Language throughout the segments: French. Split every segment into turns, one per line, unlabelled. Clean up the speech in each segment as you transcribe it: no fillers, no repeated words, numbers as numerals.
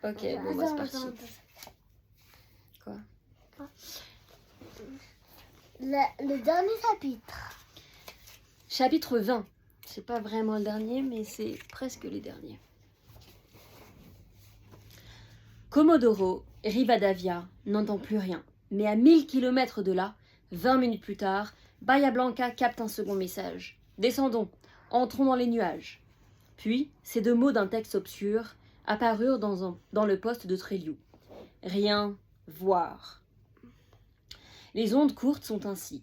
Ok, bon bah c'est parti. Quoi?
Le dernier chapitre.
Chapitre 20. C'est pas vraiment le dernier, mais c'est presque les derniers. Comodoro Rivadavia n'entend plus rien. Mais à 1000 kilomètres de là, 20 minutes plus tard, Bahia Blanca capte un second message. Descendons, entrons dans les nuages. Puis, ces deux mots d'un texte obscur apparurent dans le poste de Tréliou. Rien voir. Les ondes courtes sont ainsi.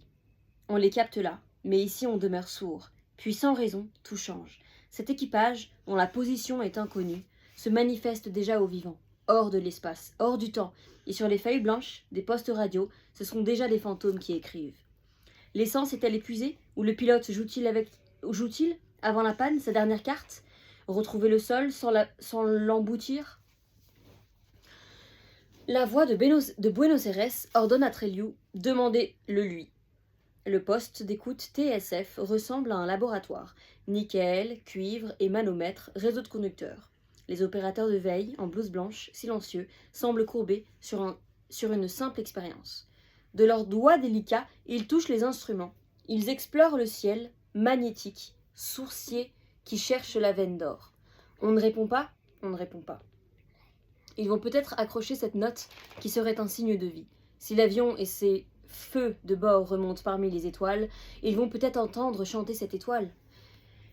On les capte là, mais ici on demeure sourd. Puis sans raison, tout change. Cet équipage, dont la position est inconnue, se manifeste déjà au vivant, hors de l'espace, hors du temps, et sur les feuilles blanches des postes radio, ce sont déjà des fantômes qui écrivent. L'essence est-elle épuisée, ou le pilote joue-t-il, avant la panne, sa dernière carte? Retrouver le sol sans l'emboutir? La voix de Buenos Aires ordonne à Tréliou « Demandez-le lui ». Le poste d'écoute TSF ressemble à un laboratoire. Nickel, cuivre et manomètre, réseau de conducteurs. Les opérateurs de veille, en blouse blanche, silencieux, semblent courbés sur une simple expérience. De leurs doigts délicats, ils touchent les instruments. Ils explorent le ciel, magnétique, sourcier, qui cherche la veine d'or. On ne répond pas, on ne répond pas. Ils vont peut-être accrocher cette note qui serait un signe de vie. Si l'avion et ses feux de bord remontent parmi les étoiles, ils vont peut-être entendre chanter cette étoile.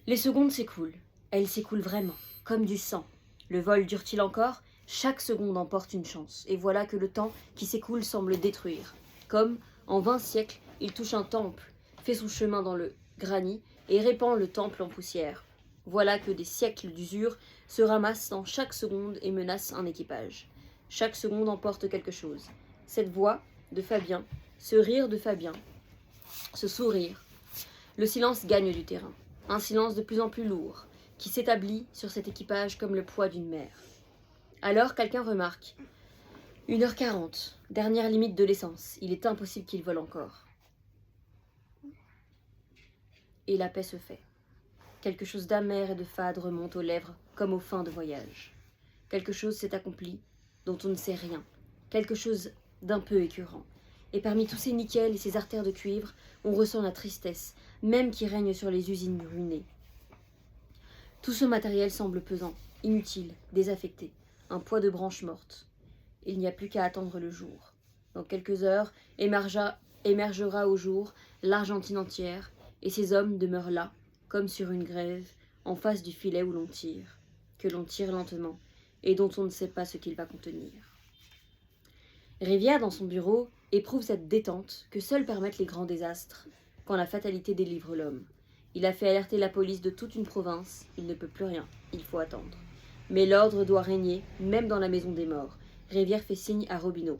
Les secondes s'écoulent. Elles s'écoulent vraiment, comme du sang. Le vol dure-t-il encore? Chaque seconde emporte une chance. Et voilà que le temps qui s'écoule semble détruire. Comme, en 20 siècles, il touche un temple, fait son chemin dans le granit et répand le temple en poussière. Voilà que des siècles d'usure se ramassent en chaque seconde et menacent un équipage. Chaque seconde emporte quelque chose. Cette voix de Fabien, ce rire de Fabien, ce sourire. Le silence gagne du terrain. Un silence de plus en plus lourd, qui s'établit sur cet équipage comme le poids d'une mer. Alors quelqu'un remarque. 1h40, dernière limite de l'essence. Il est impossible qu'il vole encore. Et la paix se fait. Quelque chose d'amer et de fade remonte aux lèvres comme aux fins de voyage. Quelque chose s'est accompli dont on ne sait rien. Quelque chose d'un peu écœurant. Et parmi tous ces nickels et ces artères de cuivre, on ressent la tristesse, même qui règne sur les usines ruinées. Tout ce matériel semble pesant, inutile, désaffecté, un poids de branches mortes. Il n'y a plus qu'à attendre le jour. Dans quelques heures, émergera au jour l'Argentine entière, et ces hommes demeurent là, comme sur une grève, en face du filet où l'on tire, que l'on tire lentement, et dont on ne sait pas ce qu'il va contenir. Rivière, dans son bureau, éprouve cette détente que seuls permettent les grands désastres, quand la fatalité délivre l'homme. Il a fait alerter la police de toute une province, il ne peut plus rien, il faut attendre. Mais l'ordre doit régner, même dans la maison des morts. Rivière fait signe à Robineau.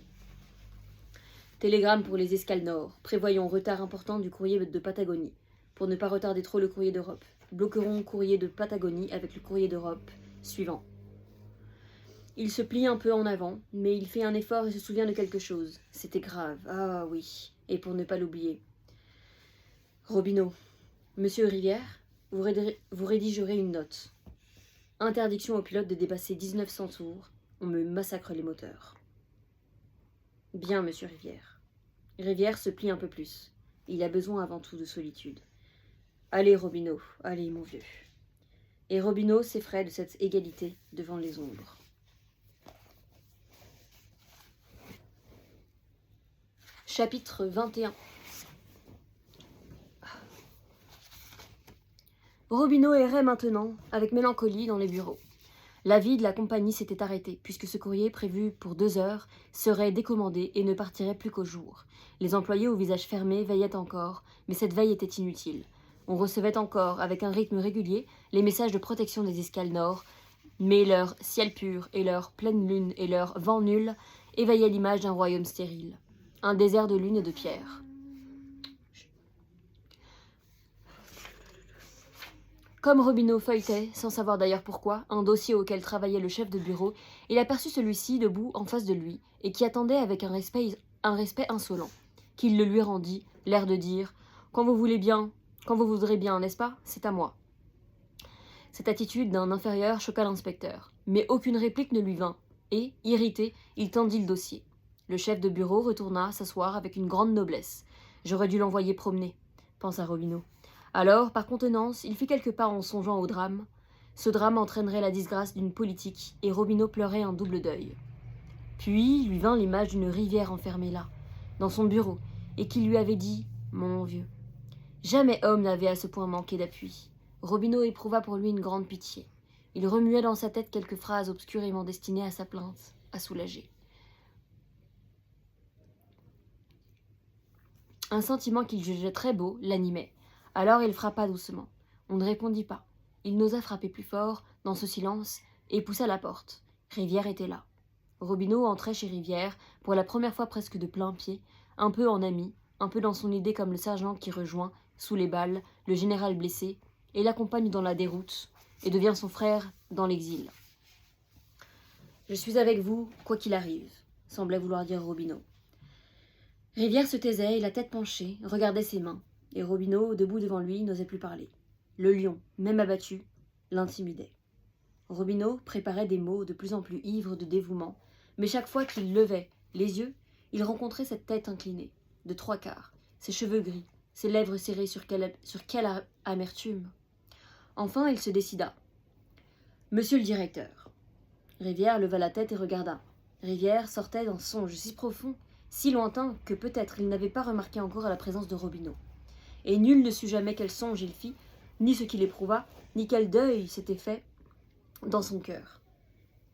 Télégramme pour les escales nord, prévoyons retard important du courrier de Patagonie. Pour ne pas retarder trop le courrier d'Europe. Bloquerons le courrier de Patagonie avec le courrier d'Europe suivant. Il se plie un peu en avant, mais il fait un effort et se souvient de quelque chose. C'était grave, ah oui, et pour ne pas l'oublier. Robineau, Monsieur Rivière, vous rédigerez une note. Interdiction au pilote de dépasser 1900 tours. On me massacre les moteurs. Bien, Monsieur Rivière. Rivière se plie un peu plus. Il a besoin avant tout de solitude. Allez, Robineau, allez, mon vieux. Et Robineau s'effraie de cette égalité devant les ombres. Chapitre 21. Robineau errait maintenant, avec mélancolie, dans les bureaux. La vie de la compagnie s'était arrêtée, puisque ce courrier, prévu pour 2 heures, serait décommandé et ne partirait plus qu'au jour. Les employés au visage fermé veillaient encore, mais cette veille était inutile. On recevait encore, avec un rythme régulier, les messages de protection des escales nord, mais leur ciel pur et leur pleine lune et leur vent nul éveillaient l'image d'un royaume stérile. Un désert de lune et de pierre. Comme Robineau feuilletait, sans savoir d'ailleurs pourquoi, un dossier auquel travaillait le chef de bureau, il aperçut celui-ci debout en face de lui, et qui attendait avec un respect insolent, qu'il le lui rendit, l'air de dire « Quand vous voudrez bien, n'est-ce pas? C'est à moi. » Cette attitude d'un inférieur choqua l'inspecteur, mais aucune réplique ne lui vint. et, irrité, il tendit le dossier. Le chef de bureau retourna s'asseoir avec une grande noblesse. « J'aurais dû l'envoyer promener », pensa Robineau. Alors, par contenance, il fit quelques pas en songeant au drame. Ce drame entraînerait la disgrâce d'une politique, et Robineau pleurait un double deuil. Puis lui vint l'image d'une rivière enfermée là, dans son bureau, et qui lui avait dit « Mon vieux ». Jamais homme n'avait à ce point manqué d'appui. Robineau éprouva pour lui une grande pitié. Il remuait dans sa tête quelques phrases obscurément destinées à sa plainte, à soulager. Un sentiment qu'il jugeait très beau l'animait. Alors il frappa doucement. On ne répondit pas. Il n'osa frapper plus fort, dans ce silence, et poussa la porte. Rivière était là. Robineau entrait chez Rivière, pour la première fois presque de plein pied, un peu en ami, un peu dans son idée comme le sergent qui rejoint, sous les balles, le général blessé, et l'accompagne dans la déroute, et devient son frère dans l'exil. « Je suis avec vous, quoi qu'il arrive », semblait vouloir dire Robineau. Rivière se taisait et la tête penchée, regardait ses mains, et Robineau, debout devant lui, n'osait plus parler. Le lion, même abattu, l'intimidait. Robineau préparait des mots de plus en plus ivres de dévouement, mais chaque fois qu'il levait les yeux, il rencontrait cette tête inclinée, de trois quarts, ses cheveux gris, ses lèvres serrées sur quelle amertume. Enfin, il se décida. « Monsieur le directeur ». Rivière leva la tête et regarda. Rivière sortait d'un songe si profond, si lointain, que peut-être il n'avait pas remarqué encore la présence de Robineau. Et nul ne sut jamais quel songe il fit, ni ce qu'il éprouva, ni quel deuil s'était fait dans son cœur.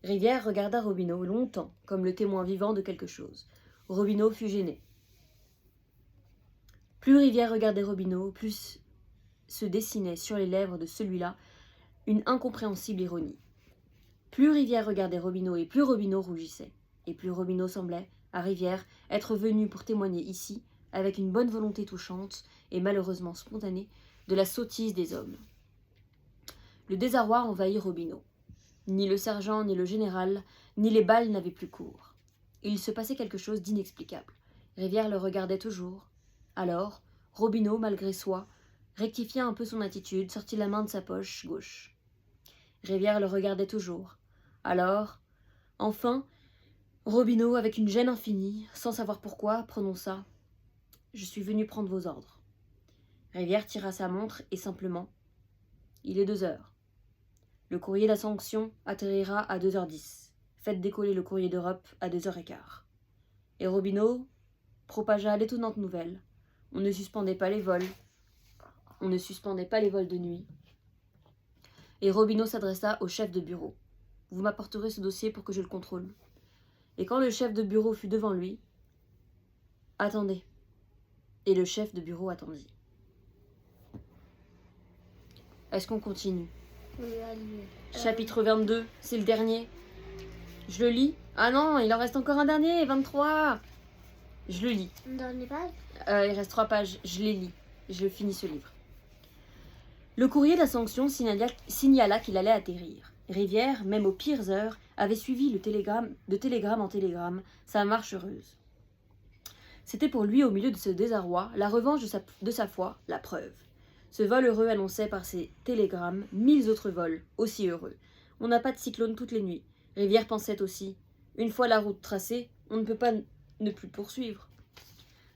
Rivière regarda Robineau longtemps, comme le témoin vivant de quelque chose. Robineau fut gêné. Plus Rivière regardait Robineau, plus se dessinait sur les lèvres de celui-là une incompréhensible ironie. Plus Rivière regardait Robineau et plus Robineau rougissait. Et plus Robineau semblait, à Rivière, être venu pour témoigner ici, avec une bonne volonté touchante et malheureusement spontanée, de la sottise des hommes. Le désarroi envahit Robineau. Ni le sergent, ni le général, ni les balles n'avaient plus cours. Il se passait quelque chose d'inexplicable. Rivière le regardait toujours. Alors, Robineau, malgré soi, rectifia un peu son attitude, sortit la main de sa poche gauche. Rivière le regardait toujours. Alors, enfin, Robineau, avec une gêne infinie, sans savoir pourquoi, prononça « Je suis venu prendre vos ordres ». Rivière tira sa montre et simplement « Il est 2 heures. Le courrier de la sanction atterrira à 2h10. Faites décoller le courrier d'Europe à 2h15. » Et Robineau propagea l'étonnante nouvelle. On ne suspendait pas les vols. On ne suspendait pas les vols de nuit. Et Robineau s'adressa au chef de bureau. « Vous m'apporterez ce dossier pour que je le contrôle. » Et quand le chef de bureau fut devant lui, « Attendez. » Et le chef de bureau attendit. Est-ce qu'on continue? Chapitre 22, c'est le dernier. Je le lis? Ah non, il en reste encore un dernier, 23. Je le lis.
Une dernière page?
Il reste 3 pages, je les lis. Je finis ce livre. Le courrier de la sanction signala qu'il allait atterrir. Rivière, même aux pires heures, avait suivi de télégramme en télégramme sa marche heureuse. C'était pour lui, au milieu de ce désarroi, la revanche de sa foi, la preuve. Ce vol heureux annonçait par ses télégrammes 1000 autres vols, aussi heureux. On n'a pas de cyclone toutes les nuits. Rivière pensait aussi. Une fois la route tracée, on ne peut pas ne plus poursuivre.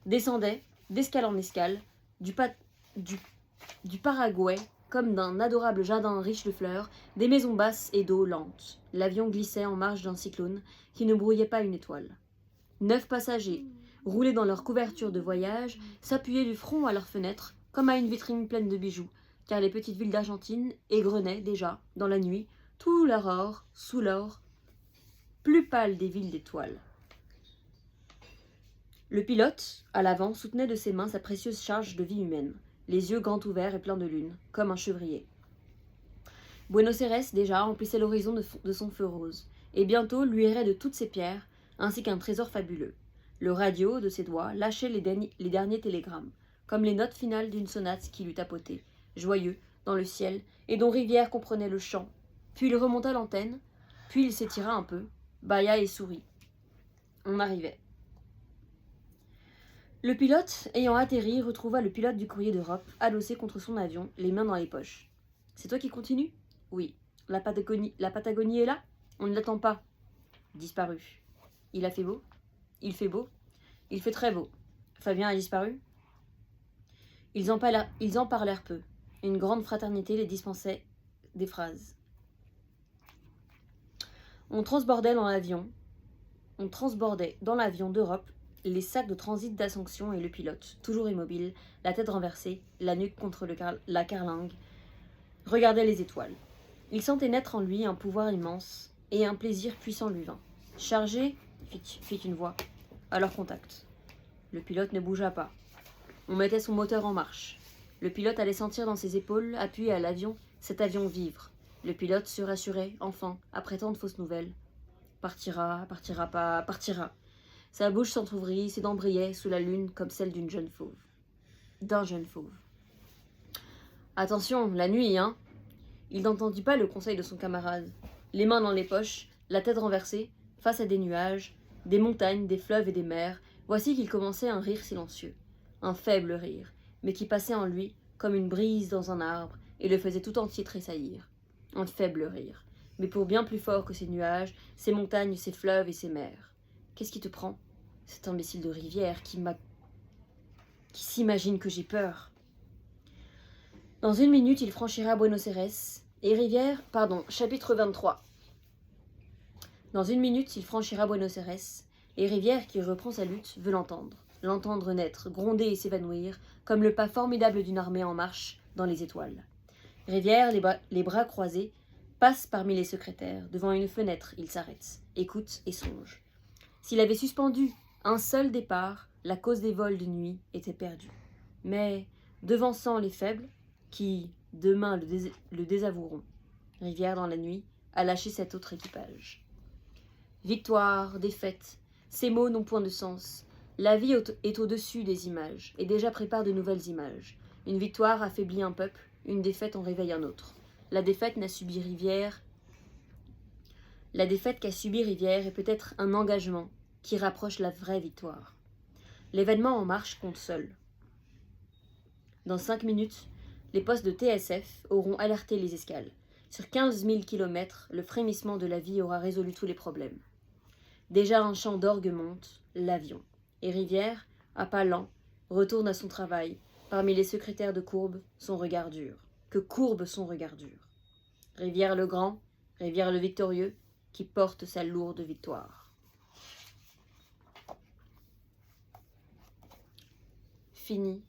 Descendait, d'escale en escale, du Paraguay, comme d'un adorable jardin riche de fleurs, des maisons basses et d'eau lente. L'avion glissait en marge d'un cyclone qui ne brouillait pas une étoile. 9 passagers, roulés dans leur couverture de voyage, s'appuyaient du front à leurs fenêtres, comme à une vitrine pleine de bijoux, car les petites villes d'Argentine égrenaient déjà, dans la nuit, tout leur or, sous l'or, plus pâle des villes d'étoiles. Le pilote, à l'avant, soutenait de ses mains sa précieuse charge de vie humaine, les yeux grands ouverts et pleins de lune, comme un chevrier. Buenos Aires, déjà, emplissait l'horizon de son feu rose, et bientôt luirait de toutes ses pierres, ainsi qu'un trésor fabuleux. Le radio, de ses doigts, lâchait les derniers télégrammes, comme les notes finales d'une sonate qu'il eût tapotée, joyeux, dans le ciel, et dont Rivière comprenait le chant. Puis il remonta l'antenne, puis il s'étira un peu, bâilla et sourit. On arrivait. Le pilote, ayant atterri, retrouva le pilote du courrier d'Europe, adossé contre son avion, les mains dans les poches. « C'est toi qui continues ?»« Oui. La Patagonie est là? On ne l'attend pas. » Disparu. Il a fait beau? Il fait beau? Il fait très beau. Fabien a disparu? Ils en parlèrent peu. Une grande fraternité les dispensait des phrases. On transbordait dans l'avion d'Europe les sacs de transit d'Ascension et le pilote, toujours immobile, la tête renversée, la nuque contre la carlingue, regardait les étoiles. Il sentait naître en lui un pouvoir immense, et un plaisir puissant lui vint. Chargé, fit une voix, à leur contact. Le pilote ne bougea pas. On mettait son moteur en marche. Le pilote allait sentir dans ses épaules, appuyé à l'avion, cet avion vivre. Le pilote se rassurait, enfin, après tant de fausses nouvelles. Partira, partira pas, partira. Sa bouche s'entr'ouvrit, ses dents brillaient sous la lune comme celle d'un jeune fauve. Attention, la nuit, hein. Il n'entendit pas le conseil de son camarade. Les mains dans les poches, la tête renversée, face à des nuages, des montagnes, des fleuves et des mers, voici qu'il commençait un rire silencieux. Un faible rire, mais qui passait en lui comme une brise dans un arbre et le faisait tout entier tressaillir. Un faible rire, mais pour bien plus fort que ces nuages, ces montagnes, ces fleuves et ces mers. Qu'est-ce qui te prend? Cet imbécile de Rivière qui s'imagine que j'ai peur. Dans 1 minute, il franchira Buenos Aires et Rivière, chapitre 23. Dans 1 minute, il franchira Buenos Aires et Rivière, qui reprend sa lutte, veut l'entendre naître, gronder et s'évanouir, comme le pas formidable d'une armée en marche dans les étoiles. Rivière, les bras croisés, passe parmi les secrétaires. Devant une fenêtre, il s'arrête, écoute et songe. S'il avait suspendu un seul départ, la cause des vols de nuit était perdue. Mais, devançant les faibles, qui, demain, le désavoueront, Rivière, dans la nuit, a lâché cet autre équipage. Victoire, défaite, ces mots n'ont point de sens. La vie est au-dessus des images, et déjà prépare de nouvelles images. Une victoire affaiblit un peuple, une défaite en réveille un autre. La défaite qu'a subi Rivière est peut-être un engagement qui rapproche la vraie victoire. L'événement en marche compte seul. Dans 5 minutes, les postes de TSF auront alerté les escales. Sur 15 000 kilomètres, le frémissement de la vie aura résolu tous les problèmes. Déjà un chant d'orgue monte, l'avion. Et Rivière, à pas lents, retourne à son travail. Parmi les secrétaires de Courbe, son regard dur. Que courbe son regard dur. Rivière le grand, Rivière le victorieux, qui porte sa lourde victoire. Fini.